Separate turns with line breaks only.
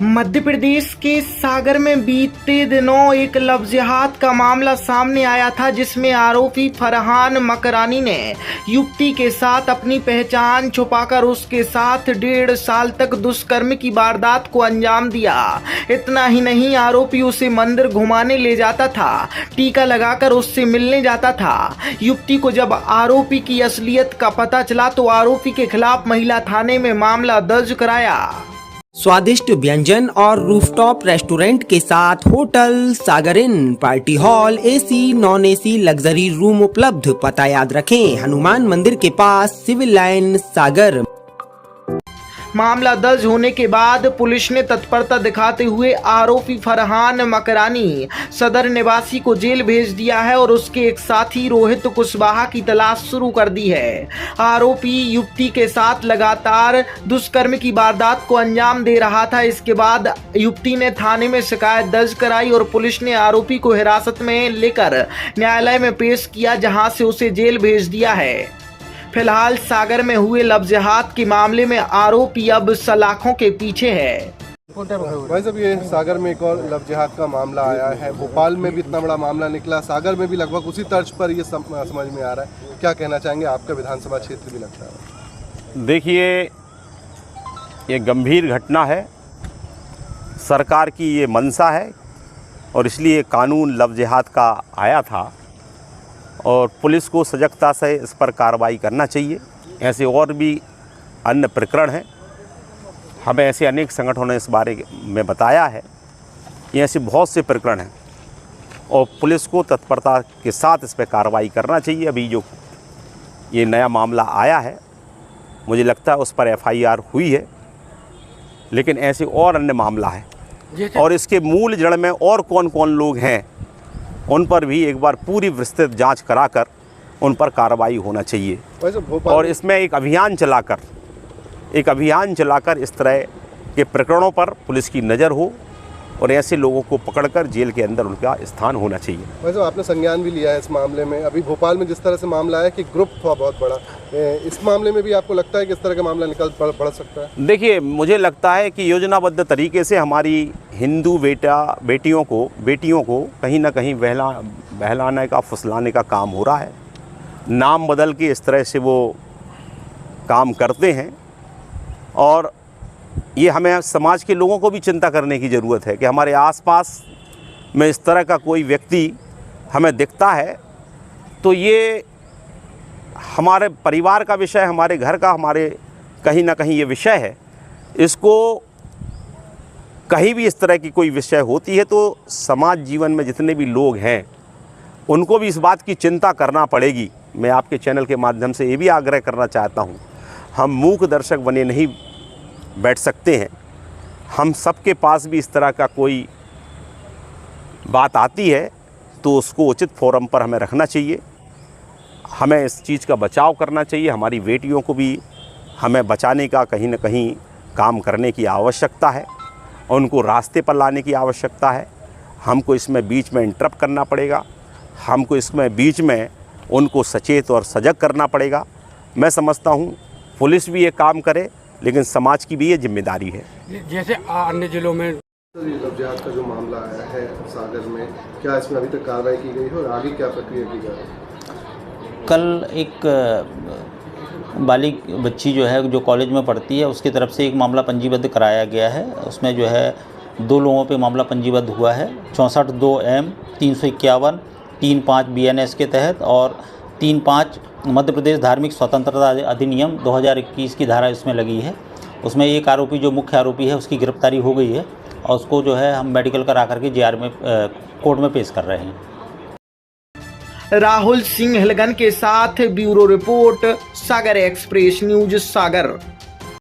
मध्य प्रदेश के सागर में बीते दिनों एक लव जिहाद का मामला सामने आया था, जिसमें आरोपी फरहान मकरानी ने युवती के साथ अपनी पहचान छुपाकर उसके साथ 1.5 साल तक दुष्कर्म की वारदात को अंजाम दिया। इतना ही नहीं, आरोपी उसे मंदिर घुमाने ले जाता था, टीका लगाकर उससे मिलने जाता था। युवती को जब आरोपी की असलियत का पता चला तो आरोपी के खिलाफ महिला थाने में मामला दर्ज कराया।
स्वादिष्ट व्यंजन और रूफटॉप रेस्टोरेंट के साथ hotel Sagar inn, party hall, AC, non AC luxury room उपलब्ध। पता याद रखें, हनुमान मंदिर के पास, सिविल लाइन, सागर।
मामला दर्ज होने के बाद पुलिस ने तत्परता दिखाते हुए आरोपी फरहान मकरानी सदर निवासी को जेल भेज दिया है और उसके एक साथी रोहित कुशवाहा की तलाश शुरू कर दी है। आरोपी युवती के साथ लगातार दुष्कर्म की वारदात को अंजाम दे रहा था। इसके बाद युवती ने थाने में शिकायत दर्ज कराई और पुलिस ने आरोपी को हिरासत में लेकर न्यायालय में पेश किया, जहां से उसे जेल भेज दिया है। फिलहाल सागर में हुए लव जिहाद के मामले में आरोपी अब सलाखों के पीछे है।
भाई साहब, ये सागर में एक और लव जिहाद का मामला आया है। भोपाल में भी इतना बड़ा मामला निकला, सागर में भी लगभग उसी तर्ज पर ये समझ में आ रहा है। क्या कहना चाहेंगे? आपका विधानसभा क्षेत्र भी लगता है।
देखिए, ये गंभीर घटना है, सरकार की ये मंशा है और इसलिए कानून लव जिहाद का आया था और पुलिस को सजगता से इस पर कार्रवाई करना चाहिए। ऐसे और भी अन्य प्रकरण हैं, हमें ऐसे अनेक संगठनों ने इस बारे में बताया है। ये ऐसे बहुत से प्रकरण हैं और पुलिस को तत्परता के साथ इस पर कार्रवाई करना चाहिए। अभी जो ये नया मामला आया है, मुझे लगता है उस पर FIR हुई है, लेकिन ऐसे और अन्य मामला है और इसके मूल जड़ में और कौन कौन लोग हैं उन पर भी एक बार पूरी विस्तृत जांच कराकर उन पर कार्रवाई होना चाहिए। और इसमें एक अभियान चलाकर इस तरह के प्रकरणों पर पुलिस की नज़र हो और ऐसे लोगों को पकड़कर जेल के अंदर उनका स्थान होना चाहिए।
वैसे आपने संज्ञान भी लिया है इस मामले में। अभी भोपाल में जिस तरह से मामला है कि ग्रुप था बहुत बड़ा, इस मामले में भी आपको लगता है कि इस तरह का मामला बढ़ सकता है?
देखिए, मुझे लगता है कि योजनाबद्ध तरीके से हमारी हिंदू बेटियों को कहीं ना कहीं बहलाने का, फुसलाने का काम हो रहा है। नाम बदल के इस तरह से वो काम करते हैं और ये हमें समाज के लोगों को भी चिंता करने की ज़रूरत है कि हमारे आसपास में इस तरह का कोई व्यक्ति हमें दिखता है तो ये हमारे परिवार का विषय, हमारे घर का, हमारे कहीं ना कहीं ये विषय है। इसको कहीं भी इस तरह की कोई विषय होती है तो समाज जीवन में जितने भी लोग हैं उनको भी इस बात की चिंता करना पड़ेगी। मैं आपके चैनल के माध्यम से ये भी आग्रह करना चाहता हूँ, हम मूक दर्शक बने नहीं बैठ सकते हैं। हम सबके पास भी इस तरह का कोई बात आती है तो उसको उचित फोरम पर हमें रखना चाहिए। हमें इस चीज़ का बचाव करना चाहिए। हमारी बेटियों को भी हमें बचाने का कहीं ना कहीं काम करने की आवश्यकता है, उनको रास्ते पर लाने की आवश्यकता है। हमको इसमें बीच में इंटरप्ट करना पड़ेगा, हमको इसमें बीच में उनको सचेत और सजग करना पड़ेगा। मैं समझता हूँ पुलिस भी ये काम करे, लेकिन समाज की भी ये जिम्मेदारी है।
जैसे अन्य जिलों में
लव जिहाद का जो मामला आया है सागर में, क्या इसमें अभी तक कार्रवाई की गई है और आगे क्या प्रक्रिया की जा रही है?
कल एक बालिग बच्ची जो है, जो कॉलेज में पढ़ती है, उसकी तरफ से एक मामला पंजीबद्ध कराया गया है। उसमें जो है 2 लोगों पे मामला पंजीबद्ध हुआ है, 64(2)M 351 35 BNS के तहत और 35 मध्य प्रदेश धार्मिक स्वतंत्रता अधिनियम 2021 की धारा इसमें लगी है। उसमें एक आरोपी, जो मुख्य आरोपी है, उसकी गिरफ्तारी हो गई है और उसको जो है हम मेडिकल करा करके JR में कोर्ट में पेश कर रहे हैं।
राहुल सिंह हिलगन के साथ ब्यूरो रिपोर्ट, सागर एक्सप्रेस न्यूज, सागर।